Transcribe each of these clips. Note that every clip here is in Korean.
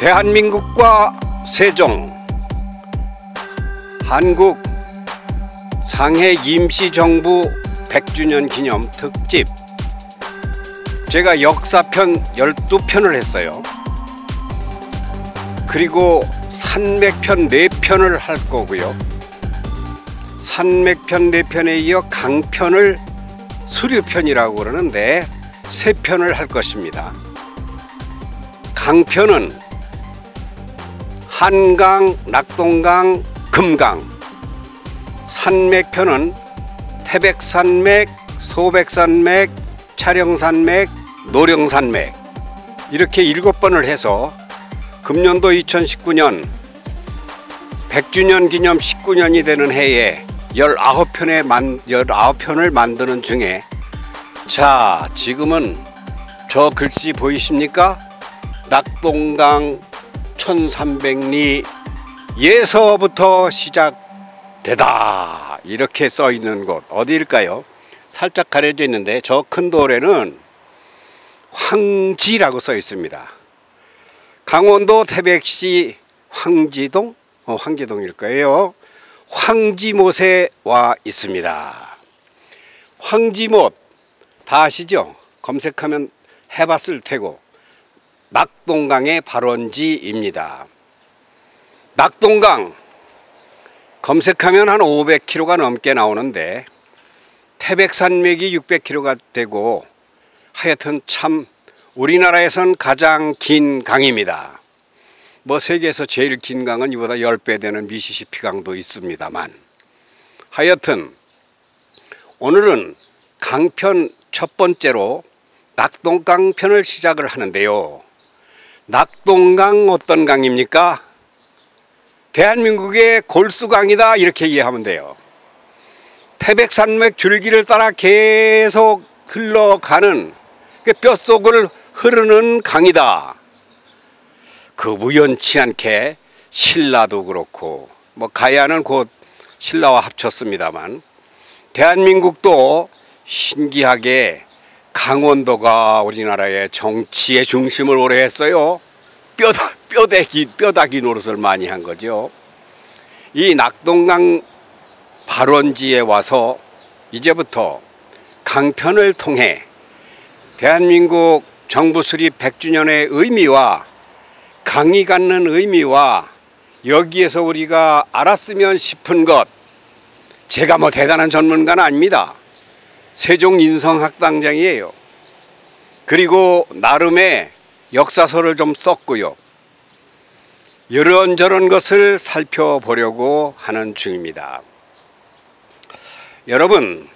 대한민국과 세종, 한국 상해 임시정부 100주년 기념 특집. 제가 역사편 12편을 했어요. 그리고 산맥편 4편을 할 거고요. 산맥편 4편에 이어 강편을 수류편이라고 그러는데 3편을 할 것입니다. 강편은 한강, 낙동강, 금강, 산맥편은 태백산맥, 소백산맥, 차령산맥, 노령산맥 이렇게 7번을 해서 금년도 2019년 100주년 기념 19년이 되는 해에 19편을 만드는 중에, 자, 지금은 저 글씨 보이십니까? 낙동강 1300리 예서부터 시작되다 이렇게 써 있는 곳 어디일까요? 살짝 가려져 있는데 저 큰 돌에는 황지라고 써 있습니다. 강원도 태백시 황지동? 황지동일 거예요. 황지못에 와 있습니다. 황지못 다 아시죠? 검색하면 해봤을 테고 낙동강의 발원지입니다. 낙동강 검색하면 한 500km가 넘게 나오는데 태백산맥이 600km가 되고 하여튼 참 우리나라에선 가장 긴 강입니다. 뭐 세계에서 제일 긴 강은 이보다 10배 되는 미시시피 강도 있습니다만, 하여튼 오늘은 강편 첫 번째로 낙동강 편을 시작을 하는데요. 낙동강 어떤 강입니까? 대한민국의 골수강이다 이렇게 이해하면 돼요. 태백산맥 줄기를 따라 계속 흘러가는 뼛속을 흐르는 강이다. 그 우연치 않게 신라도 그렇고 뭐 가야는 곧 신라와 합쳤습니다만 대한민국도 신기하게 강원도가 우리나라의 정치의 중심을 오래 했어요. 뼈다귀 노릇을 많이 한 거죠. 이 낙동강 발원지에 와서 이제부터 강편을 통해 대한민국 정부 수립 100주년의 의미와 강이 갖는 의미와 여기에서 우리가 알았으면 싶은 것, 제가 뭐 대단한 전문가는 아닙니다. 세종 인성학당장이에요. 그리고 나름의 역사서를 좀 썼고요. 이런저런 것을 살펴보려고 하는 중입니다. 여러분,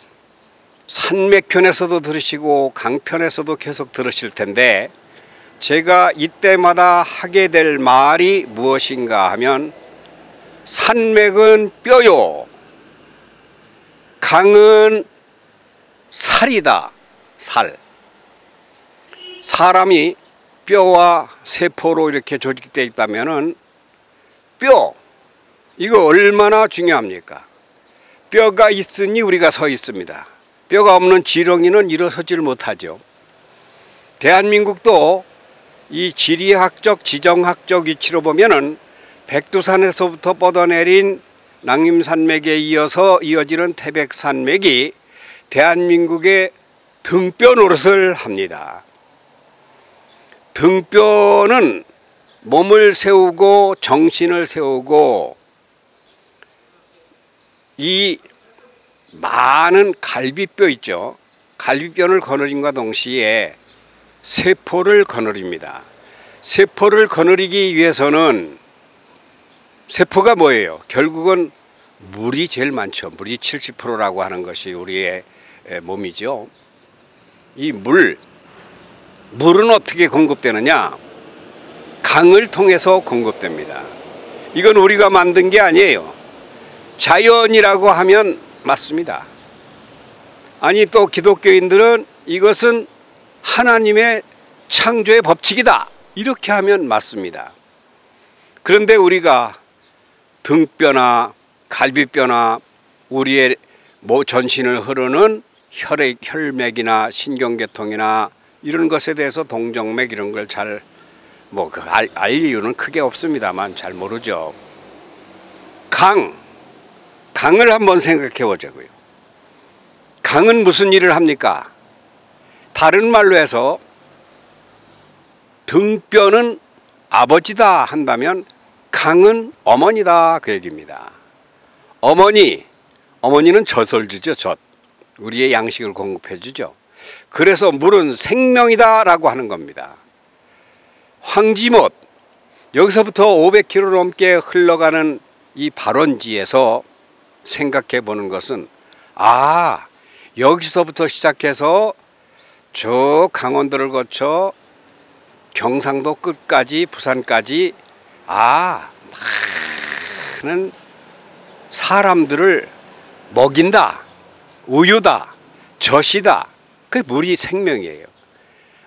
산맥편에서도 들으시고 강편에서도 계속 들으실 텐데 제가 이때마다 하게 될 말이 무엇인가 하면 산맥은 뼈요, 강은 살이다. 살. 사람이 뼈와 세포로 이렇게 조직되어 있다면은 뼈, 이거 얼마나 중요합니까? 뼈가 있으니 우리가 서 있습니다. 뼈가 없는 지렁이는 일어서질 못하죠. 대한민국도 이 지리학적, 지정학적 위치로 보면은 백두산에서부터 뻗어내린 낭림산맥에 이어서 이어지는 태백산맥이 대한민국의 등뼈 노릇을 합니다. 등뼈는 몸을 세우고 정신을 세우고 이 많은 갈비뼈 있죠. 갈비뼈를 거느림과 동시에 세포를 거느립니다. 세포를 거느리기 위해서는 세포가 뭐예요? 결국은 물이 제일 많죠. 물이 70%라고 하는 것이 우리의 몸이죠. 이 물은 어떻게 공급되느냐? 강을 통해서 공급됩니다. 이건 우리가 만든 게 아니에요. 자연이라고 하면 맞습니다. 아니 또 기독교인들은 이것은 하나님의 창조의 법칙이다 이렇게 하면 맞습니다. 그런데 우리가 등뼈나 갈비뼈나 우리의 전신을 흐르는 혈맥이나 신경계통이나 이런 것에 대해서 동정맥 이런 걸 잘 뭐 알 이유는 크게 없습니다만 잘 모르죠. 강을 한번 생각해 보자고요. 강은 무슨 일을 합니까? 다른 말로 해서 등뼈는 아버지다 한다면 강은 어머니다 그 얘기입니다. 어머니는 젖을 주죠. 젖. 우리의 양식을 공급해 주죠. 그래서 물은 생명이다 라고 하는 겁니다. 황지못, 여기서부터 500km 넘게 흘러가는 이 발원지에서 생각해 보는 것은 여기서부터 시작해서 저 강원도를 거쳐 경상도 끝까지 부산까지 많은 사람들을 먹인다, 우유다, 젖이다. 그 물이 생명이에요.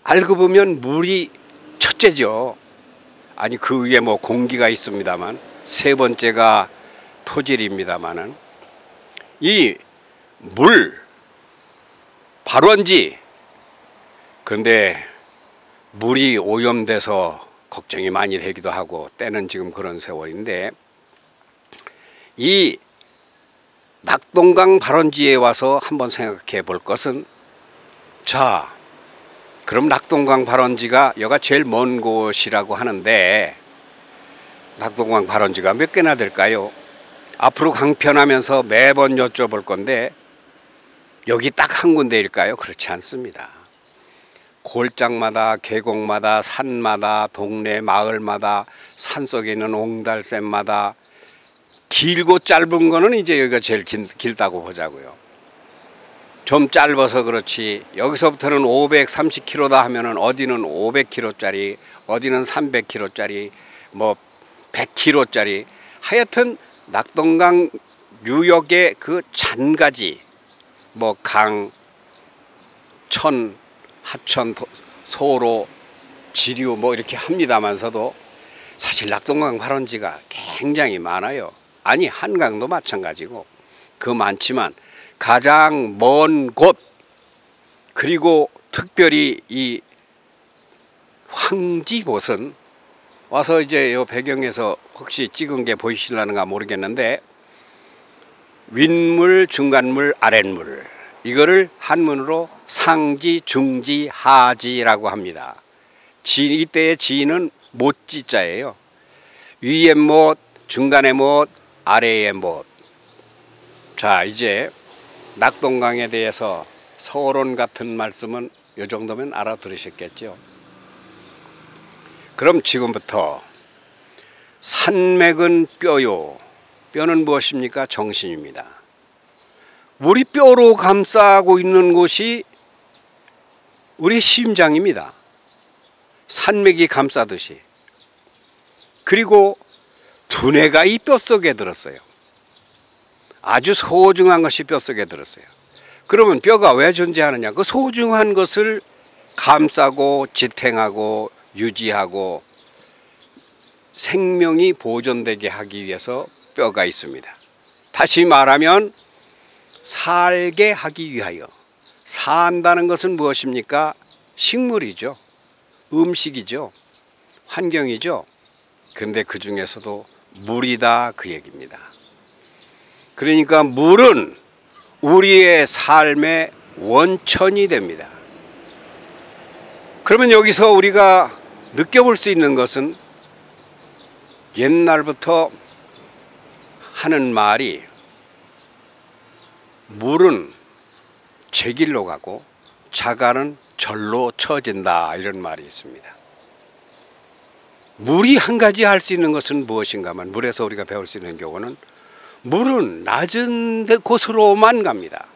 알고 보면 물이 첫째죠. 아니 그 위에 뭐 공기가 있습니다만 세 번째가 토질입니다마는 이 물 발원지, 그런데 물이 오염돼서 걱정이 많이 되기도 하고 때는 지금 그런 세월인데, 이 낙동강 발원지에 와서 한번 생각해 볼 것은, 자 그럼 낙동강 발원지가 여가 제일 먼 곳이라고 하는데 낙동강 발원지가 몇 개나 될까요? 앞으로 강편하면서 매번 여쭤볼 건데 여기 딱 한 군데일까요? 그렇지 않습니다. 골장마다 계곡마다 산마다 동네 마을마다 산속에 있는 옹달샘마다 길고 짧은 거는 이제 여기가 제일 길다고 보자고요. 좀 짧아서 그렇지 여기서부터는 530km다 하면은 어디는 500km짜리 어디는 300km짜리 뭐 100km짜리 하여튼 낙동강 유역의 그 잔가지 뭐 강, 천, 하천, 소로, 지류 뭐 이렇게 합니다만서도 사실 낙동강 발원지가 굉장히 많아요. 아니 한강도 마찬가지고 그 많지만 가장 먼 곳, 그리고 특별히 이 황지못은 와서 이제 이 배경에서 혹시 찍은 게 보이시려는가 모르겠는데 윗물, 중간물, 아랫물, 이거를 한문으로 상지, 중지, 하지라고 합니다. 이때의 지는 못지자예요. 위의 못, 중간의 못, 아래의 못. 자 이제 낙동강에 대해서 서론 같은 말씀은 이 정도면 알아들으셨겠죠. 그럼 지금부터 산맥은 뼈요. 뼈는 무엇입니까? 정신입니다. 우리 뼈로 감싸고 있는 곳이 우리 심장입니다. 산맥이 감싸듯이. 그리고 두뇌가 이 뼛속에 들었어요. 아주 소중한 것이 뼛속에 들었어요. 그러면 뼈가 왜 존재하느냐? 그 소중한 것을 감싸고 지탱하고 유지하고 생명이 보존되게 하기 위해서 뼈가 있습니다. 다시 말하면 살게 하기 위하여. 산다는 것은 무엇입니까? 식물이죠. 음식이죠. 환경이죠. 그런데 그 중에서도 물이다 그 얘기입니다. 그러니까 물은 우리의 삶의 원천이 됩니다. 그러면 여기서 우리가 느껴볼 수 있는 것은 옛날부터 하는 말이 물은 제 길로 가고 자갈은 절로 처진다 이런 말이 있습니다. 물이 한 가지 할 수 있는 것은 무엇인가만 물에서 우리가 배울 수 있는 교훈은 물은 낮은 곳으로만 갑니다.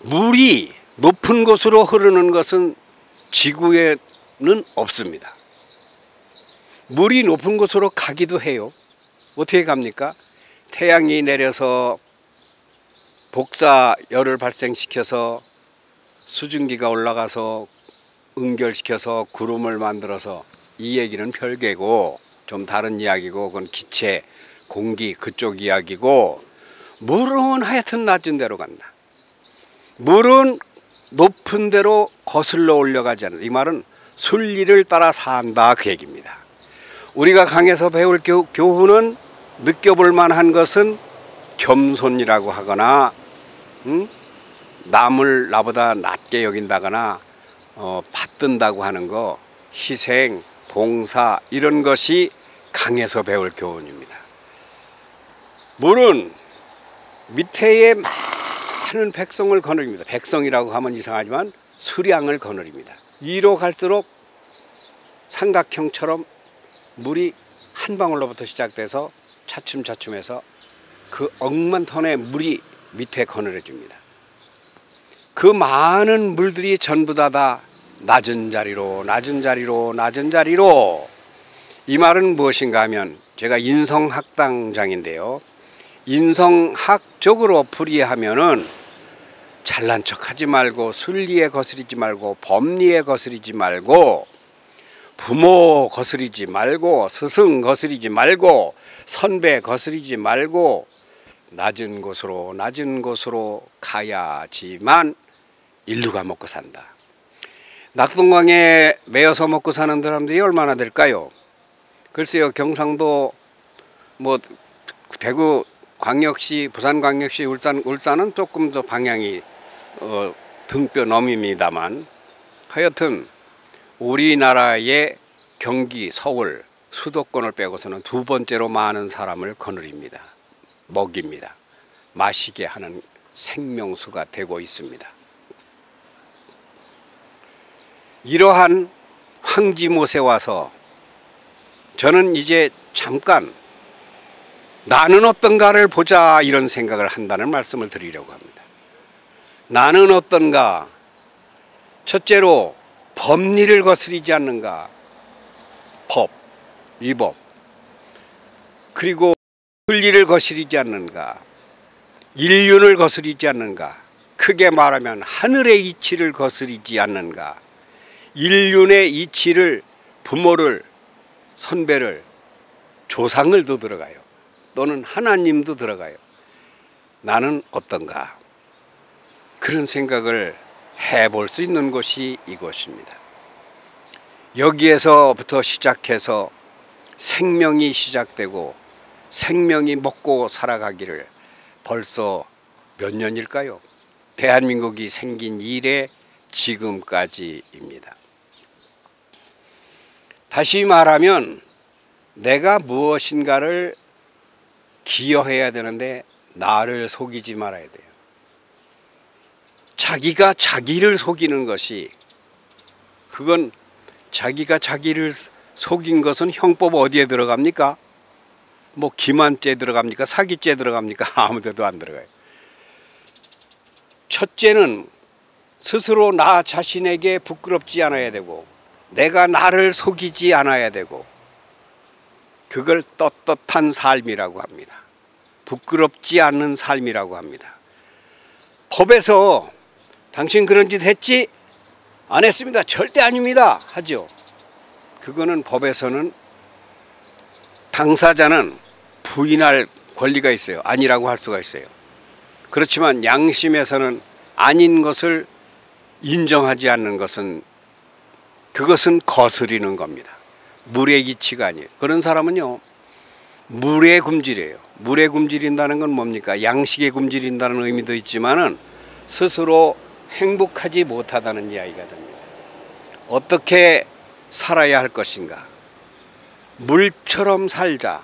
물이 높은 곳으로 흐르는 것은 지구에는 없습니다. 물이 높은 곳으로 가기도 해요. 어떻게 갑니까? 태양이 내려서 복사열을 발생시켜서 수증기가 올라가서 응결시켜서 구름을 만들어서, 이 얘기는 별개고 좀 다른 이야기고 그건 기체, 공기 그쪽 이야기고, 물은 하여튼 낮은 데로 간다. 물은 높은 데로 거슬러 올라가지 않는다. 이 말은 순리를 따라 산다 그 얘기입니다. 우리가 강에서 배울 교훈은 느껴볼 만한 것은 겸손이라고 하거나 남을 나보다 낮게 여긴다거나 받든다고 하는 거, 희생, 봉사 이런 것이 강에서 배울 교훈입니다. 물은 밑에에 많은 백성을 거느립니다. 백성이라고 하면 이상하지만 수량을 거느립니다. 위로 갈수록 삼각형처럼 물이 한 방울로부터 시작돼서 차츰차츰해서 그 억만 톤의 물이 밑에 거느려집니다. 그 많은 물들이 전부 다 낮은 자리로 낮은 자리로 낮은 자리로, 이 말은 무엇인가 하면 제가 인성학당장인데요. 인성학적으로 풀이하면은 잘난 척하지 말고 순리에 거스리지 말고 법리에 거스리지 말고 부모 거스리지 말고 스승 거스리지 말고 선배 거스리지 말고 낮은 곳으로 가야지만 인류가 먹고 산다. 낙동강에 매여서 먹고 사는 사람들이 얼마나 될까요? 글쎄요, 경상도 뭐 대구 광역시, 부산광역시, 울산은 조금 더 방향이 등뼈 넘입니다만, 하여튼 우리나라의 경기, 서울, 수도권을 빼고서는 두 번째로 많은 사람을 거느립니다. 먹입니다. 마시게 하는 생명수가 되고 있습니다. 이러한 황지못에 와서 저는 이제 잠깐 나는 어떤가를 보자 이런 생각을 한다는 말씀을 드리려고 합니다. 나는 어떤가? 첫째로 법리를 거스리지 않는가? 법, 위법. 그리고 윤리를 거스리지 않는가? 인륜을 거스리지 않는가? 크게 말하면 하늘의 이치를 거스리지 않는가? 인륜의 이치를, 부모를, 선배를, 조상을도 들어가요. 또는 하나님도 들어가요. 나는 어떤가? 그런 생각을 해볼 수 있는 곳이 이곳입니다. 여기에서부터 시작해서 생명이 시작되고 생명이 먹고 살아가기를 벌써 몇 년일까요? 대한민국이 생긴 이래 지금까지입니다. 다시 말하면 내가 무엇인가를 기여해야 되는데 나를 속이지 말아야 돼요. 자기가 자기를 속이는 것이, 그건 자기가 자기를 속인 것은 형법 어디에 들어갑니까? 뭐 기만죄 들어갑니까? 사기죄 들어갑니까? 아무 데도 안 들어가요. 첫째는 스스로 나 자신에게 부끄럽지 않아야 되고 내가 나를 속이지 않아야 되고, 그걸 떳떳한 삶이라고 합니다. 부끄럽지 않는 삶이라고 합니다. 법에서 당신 그런 짓 했지? 안 했습니다. 절대 아닙니다. 하죠. 그거는 법에서는 당사자는 부인할 권리가 있어요. 아니라고 할 수가 있어요. 그렇지만 양심에서는 아닌 것을 인정하지 않는 것은, 그것은 거스리는 겁니다. 물의 이치가 아니에요. 그런 사람은요, 물에 굶주려요. 물에 굶주린다는 건 뭡니까? 양식에 굶주린다는 의미도 있지만은 스스로 행복하지 못하다는 이야기가 됩니다. 어떻게 살아야 할 것인가? 물처럼 살자.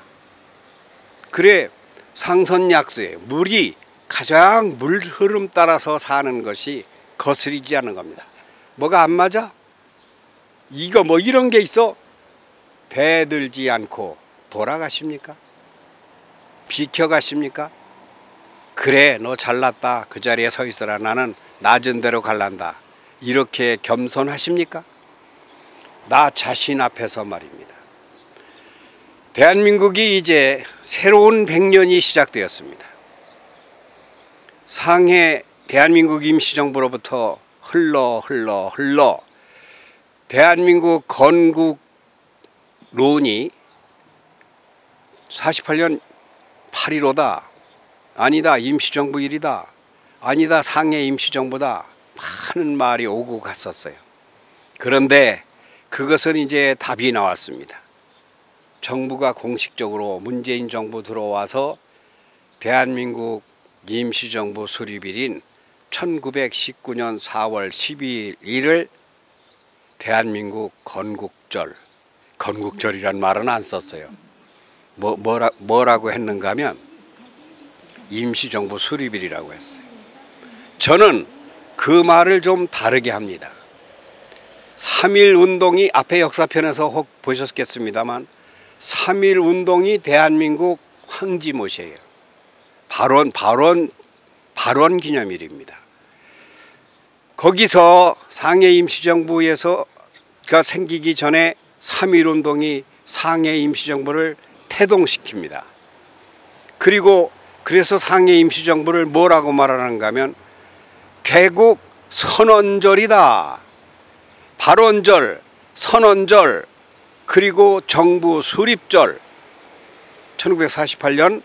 그래 상선약수예요. 물이 가장 물 흐름 따라서 사는 것이 거스리지 않는 겁니다. 뭐가 안 맞아? 이거 뭐 이런 게 있어? 대들지 않고 돌아가십니까? 비켜가십니까? 그래 너 잘났다, 그 자리에 서 있어라, 나는 낮은 데로 갈란다, 이렇게 겸손하십니까? 나 자신 앞에서 말입니다. 대한민국이 이제 새로운 100년이 시작되었습니다. 상해 대한민국 임시정부로부터 흘러 대한민국 건국론이 48년 8.15다, 아니다 임시정부 일이다, 아니다 상해 임시정부다, 많은 말이 오고 갔었어요. 그런데 그것은 이제 답이 나왔습니다. 정부가 공식적으로 문재인 정부 들어와서 대한민국 임시정부 수립일인 1919년 4월 12일을 대한민국 건국절이란 말은 안 썼어요. 뭐라고 했는가 하면 임시정부 수립일이라고 했어요. 저는 그 말을 좀 다르게 합니다. 3.1 운동이 앞에 역사편에서 혹 보셨겠습니다만 3.1 운동이 대한민국 황지못이에요. 발원 기념일입니다. 거기서 상해 임시정부에서가 생기기 전에 3.1 운동이 상해 임시정부를 태동시킵니다. 그래서 상해 임시정부를 뭐라고 말하는가 하면 개국 선언절이다. 발원절, 선언절, 그리고 정부 수립절 1948년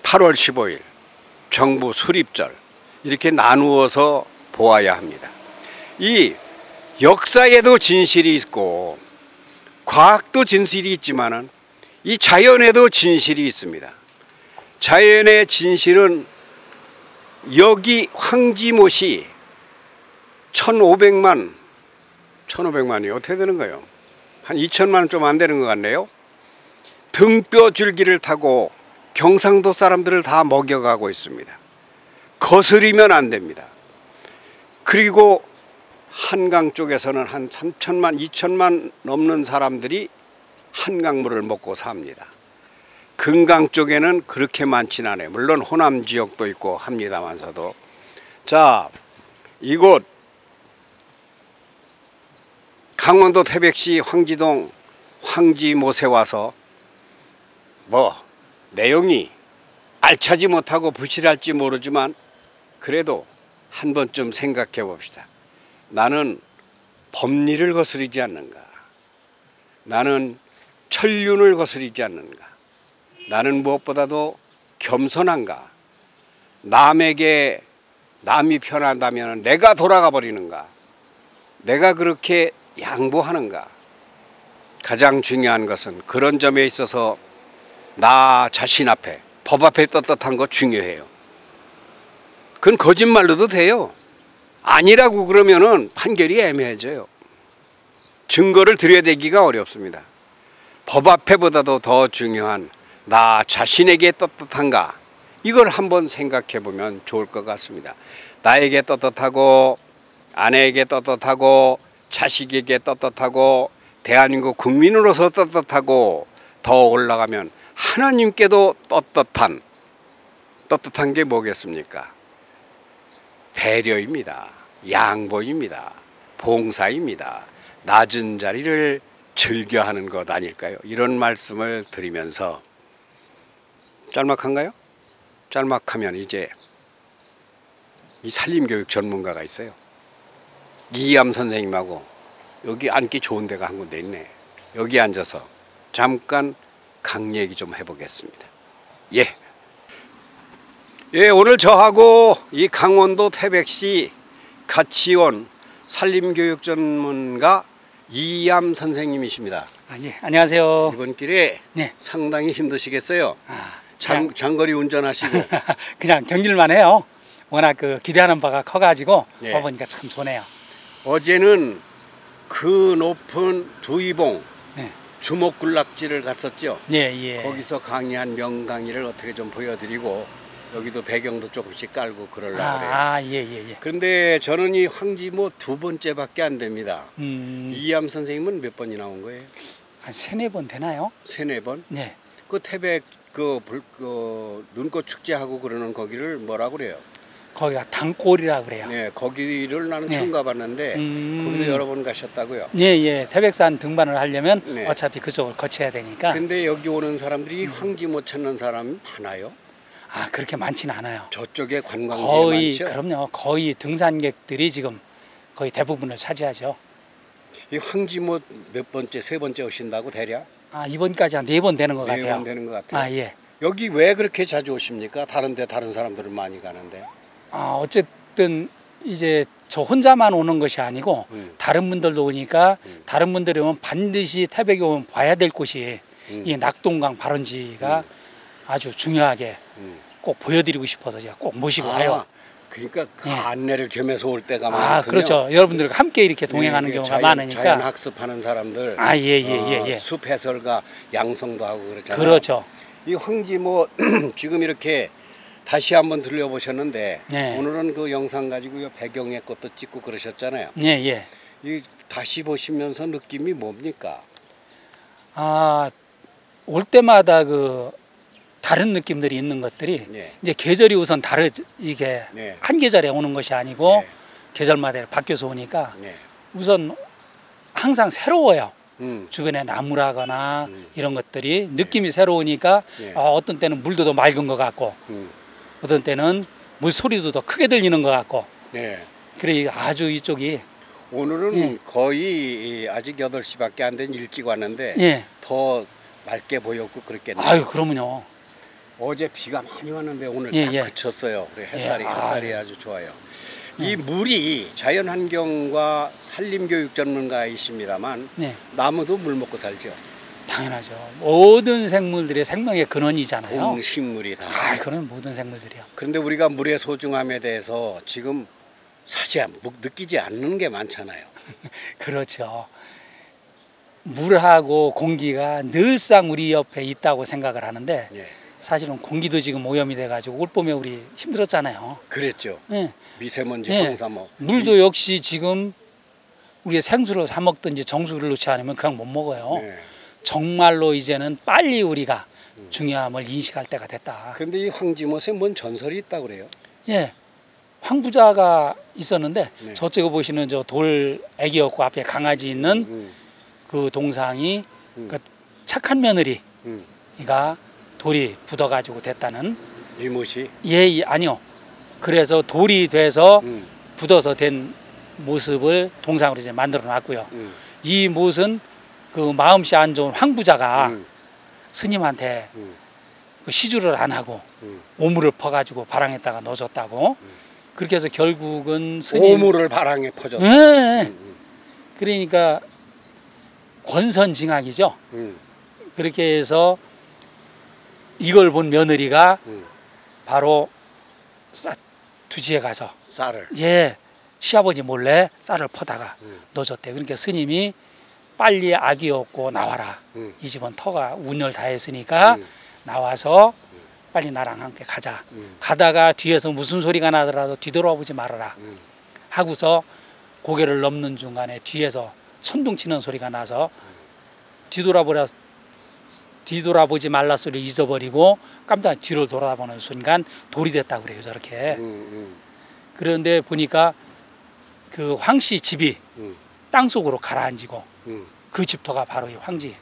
8월 15일 정부 수립절 이렇게 나누어서 보아야 합니다. 이 역사에도 진실이 있고 과학도 진실이 있지만은 이 자연에도 진실이 있습니다. 자연의 진실은 여기 황지못이 1500만이 어떻게 되는 거예요? 한 2000만 좀 안 되는 것 같네요. 등뼈 줄기를 타고 경상도 사람들을 다 먹여가고 있습니다. 거스리면 안 됩니다. 그리고 한강 쪽에서는 한 3000만, 2000만 넘는 사람들이 한강물을 먹고 삽니다. 금강 쪽에는 그렇게 많지는 않아요. 물론 호남 지역도 있고 합니다만서도. 자, 이곳 강원도 태백시 황지동 황지못에 와서 내용이 알차지 못하고 부실할지 모르지만 그래도 한 번쯤 생각해 봅시다. 나는 법리를 거스르지 않는가? 나는 천륜을 거스르지 않는가? 나는 무엇보다도 겸손한가? 남이 편한다면 내가 돌아가 버리는가? 내가 그렇게 양보하는가? 가장 중요한 것은 그런 점에 있어서 나 자신 앞에 법 앞에 떳떳한 거 중요해요. 그건 거짓말로도 돼요. 아니라고 그러면은 판결이 애매해져요. 증거를 들여대기가 어렵습니다. 법 앞에보다도 더 중요한 나 자신에게 떳떳한가? 이걸 한번 생각해 보면 좋을 것 같습니다. 나에게 떳떳하고 아내에게 떳떳하고 자식에게 떳떳하고 대한민국 국민으로서 떳떳하고 더 올라가면 하나님께도 떳떳한 게 뭐겠습니까? 배려입니다. 양보입니다. 봉사입니다. 낮은 자리를 즐겨하는 것 아닐까요? 이런 말씀을 드리면서 짤막한가요? 짤막하면 이제 이 산림교육 전문가가 있어요. 이암 선생님하고 여기 앉기 좋은 데가 한 군데 있네. 여기 앉아서 잠깐 강 얘기 좀 해보겠습니다. 오늘 저하고 이 강원도 태백시 같이 온 산림교육 전문가 이암 선생님이십니다. 안녕하세요. 이번 길에 상당히 힘드시겠어요. 장거리 운전하시고 그냥 경길만 해요. 워낙 기대하는 바가 커가지고 와보니까 참 좋네요. 어제는 그 높은 두이봉 주목군락지를 갔었죠. 거기서 강의한 명강의를 어떻게 좀 보여드리고 여기도 배경도 조금씩 깔고 그러려고 그래요. 그런데 저는 이 황지못 2번째밖에 안 됩니다. 이암 선생님은 몇 번이나 온 거예요? 한 3-4번 되나요? 3-4번? 네. 그 태백 눈꽃 축제하고 그러는 거기를 뭐라고 그래요? 거기가 당골이라고 그래요. 네, 거기를 나는 처음 가봤는데 거기도 여러 번 가셨다고요? 태백산 등반을 하려면 어차피 그쪽을 거쳐야 되니까. 근데 여기 오는 사람들이 황지못 찾는 사람 많아요? 그렇게 많지는 않아요. 저쪽에 관광지 많죠? 그럼요. 거의 등산객들이 지금 거의 대부분을 차지하죠. 이 황지못 몇 번째, 3번째 오신다고 대략? 이번까지 한 4번 되는 것 같아요. 4번 되는 것 같아요. 여기 왜 그렇게 자주 오십니까? 다른 사람들은 많이 가는데. 어쨌든 이제 저 혼자만 오는 것이 아니고 다른 분들도 오니까 다른 분들이 오면 반드시 태백에 오면 봐야 될 곳이 이 낙동강 발원지가 아주 중요하게 꼭 보여드리고 싶어서 제가 꼭 모시고 와요. 그러니까 그 안내를 겸해서 올 때가 많군요. 그렇죠. 여러분들과 함께 이렇게 동행하는 경우가 많으니까. 자연 학습하는 사람들. 숲 해설가 양성도 하고 그렇잖아요. 그렇죠. 이 황지모 지금 이렇게 다시 한번 들려보셨는데 오늘은 그 영상 가지고 배경의 것도 찍고 그러셨잖아요. 이 다시 보시면서 느낌이 뭡니까? 올 때마다 그 다른 느낌들이 있는 것들이 이제 계절이 우선 이게 한 계절에 오는 것이 아니고 계절마다 바뀌어서 오니까 우선 항상 새로워요. 주변에 나무라거나 이런 것들이 느낌이 새로우니까 어떤 때는 물도 더 맑은 것 같고 어떤 때는 물소리도 더 크게 들리는 것 같고 그래 아주 이쪽이 오늘은 거의 아직 8시밖에 안 된 일찍 왔는데 더 맑게 보였고 그랬겠네요. 아유 그러면요. 어제 비가 많이 왔는데 오늘 딱 그쳤어요. 그래 햇살이 아주 좋아요. 이 물이 자연환경과 산림교육 전문가이십니다만 나무도 물 먹고 살죠. 당연하죠. 모든 생물들의 생명의 근원이잖아요. 동식물이다. 그런 모든 생물들이요. 그런데 우리가 물의 소중함에 대해서 지금 사실 느끼지 않는 게 많잖아요. 그렇죠. 물하고 공기가 늘상 우리 옆에 있다고 생각을 하는데 사실은 공기도 지금 오염이 돼가지고 올 봄에 우리 힘들었잖아요. 그랬죠. 미세먼지, 황사 물도 역시 지금 우리가 생수를 사 먹든지 정수를 넣지 않으면 그냥 못 먹어요. 정말로 이제는 빨리 우리가 중요함을 인식할 때가 됐다. 그런데 이 황지못에 뭔 전설이 있다고 그래요? 황부자가 있었는데 저쪽에 보시는 저 돌 애기였고 앞에 강아지 있는 그 동상이 그 착한 며느리가 돌이 굳어가지고 됐다는. 이못이? 아니요. 그래서 돌이 돼서 굳어서 된 모습을 동상으로 이제 만들어 놨고요. 이 못은 그 마음씨 안 좋은 황부자가 스님한테 그 시주를 안 하고 오물을 퍼가지고 바랑에다가 넣어줬다고. 그렇게 해서 결국은 스님 오물을 바랑에 퍼줬다. 그러니까 권선징악이죠. 그렇게 해서 이걸 본 며느리가 바로 두지에 가서 쌀을 시아버지 몰래 쌀을 퍼다가 넣어줬대. 그러니까 스님이 빨리 아기 얻고 나와라. 이 집은 터가 운을 다 했으니까 나와서 빨리 나랑 함께 가자. 가다가 뒤에서 무슨 소리가 나더라도 뒤돌아보지 말아라. 하고서 고개를 넘는 중간에 뒤에서 천둥치는 소리가 나서 뒤돌아보지 말라 소리를 잊어버리고 깜짝 뒤를 돌아보는 순간 돌이 됐다고 그래요. 저렇게. 그런데 보니까 그 황씨 집이 땅속으로 가라앉고 그 집터가 바로 이 황지.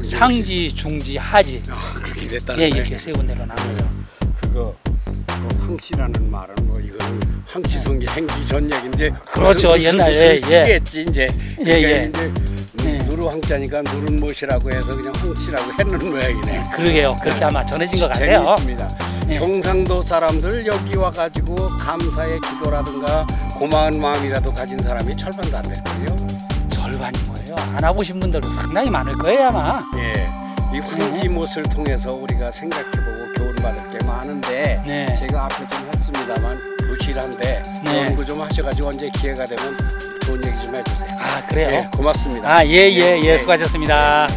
상지, 중지, 하지. 그렇게 됐다는 거예요. 이렇게 세 군데로 나눠서. 그거 황씨라는 말은 이거는 황치성이 생기기 전 얘기인데. 그렇죠. 옛날에 쓰겠지 이제. 누르 황자니까 누른 못이라고 해서 그냥 황치라고 했는 모양이네. 그러게요. 그렇게 아마 전해진 것 같아요. 재밌습니다. 경상도 사람들 여기 와가지고 감사의 기도라든가 고마운 마음이라도 가진 사람이 절반도 안 될걸요. 절반이 뭐예요? 안 와보신 분들도 상당히 많을 거예요 아마. 이 황지못을 통해서 우리가 생각해보고 교훈받을 게 많은데 제가 앞에 좀 했습니다만 부실한데 연구 좀 하셔가지고 언제 기회가 되면 좋은 얘기 좀 해주세요. 그래요? 고맙습니다. 수고하셨습니다.